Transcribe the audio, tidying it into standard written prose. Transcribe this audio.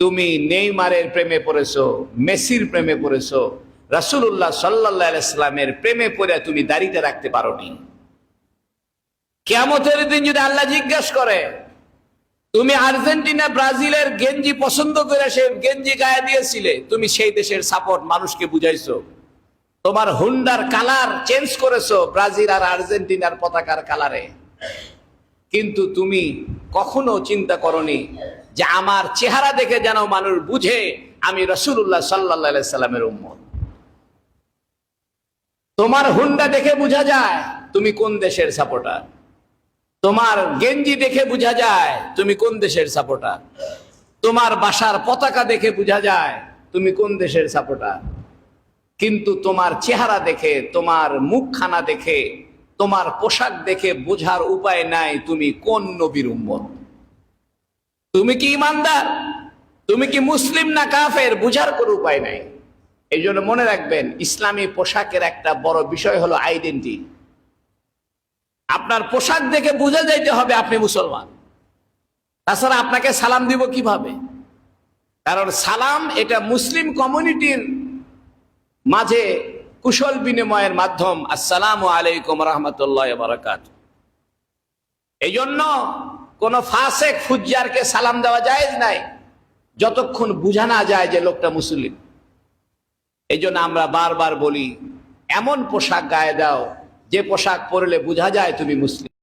তুমি নেইমারের প্রেমে পড়েছো, মেসির প্রেমে পড়েছো, রাসূলুল্লাহ সাল্লাল্লাহু আলাইহি সাল্লামের প্রেমে পড়ে তুমি দাড়িটা রাখতে পারোনি। কিয়ামতের দিন যদি আল্লাহ জিজ্ঞাসা করে, তুমি আর্জেন্টিনা ব্রাজিলের গেঞ্জি পছন্দ করে সে গেঞ্জি গায়ে দিয়েছিলে, তুমি সেই দেশের সাপোর্ট মানুষকে বুঝাইছো, তোমার হুন্ডার কালার চেঞ্জ করেছো ব্রাজিল আর আর্জেন্টিনার পতাকার কালারে, কিন্তু তুমি কখনো চিন্তা করনি যে আমার চেহারা দেখে যেন মানুষ বুঝে আমি রাসূলুল্লাহ সাল্লাল্লাহু আলাইহি সাল্লামের উম্মত। তোমার হুন্ডা দেখে বোঝা যায় তুমি কোন দেশের সাপোর্টার, তোমার গেঞ্জি দেখে বোঝা যায় তুমি কোন দেশের সাপোর্টার, তোমার বাসার পতাকা দেখে বোঝা যায় তুমি কোন দেশের সাপোর্টার, কিন্তু তোমার চেহারা দেখে, তোমার মুখখানা দেখে, তোমার পোশাক দেখে বোঝার উপায় নাই তুমি কোন নবীর উম্মত। তুমি কি ইমানদার, তুমি কি মুসলিম না কাফের, বুঝার কোনো উপায় নাই। এই জন্য মনে রাখবেন, ইসলামী পোশাকের একটা বড় বিষয় হলো আইডেন্টি। আপনার পোশাক দেখে বোঝা যাইতে হবে আপনি মুসলমান, তাছাড়া আপনাকে সালাম দিব কিভাবে? কারণ সালাম এটা মুসলিম কমিউনিটির মাঝে কুশল বিনিময়ের মাধ্যম। আসসালামু আলাইকুম রাহমাতুল্লাহি ওয়া বারাকাতুহু। এই জন্য কোন ফাসেক ফুজ্জারকে সালাম দেওয়া জায়েজ নাই যতক্ষণ বুঝা না যায় যে লোকটা মুসলিম। এই জন্য আমরা বারবার বলি, এমন পোশাক গায়ে দাও যে পোশাক পরলে বোঝা যায় তুমি মুসলিম।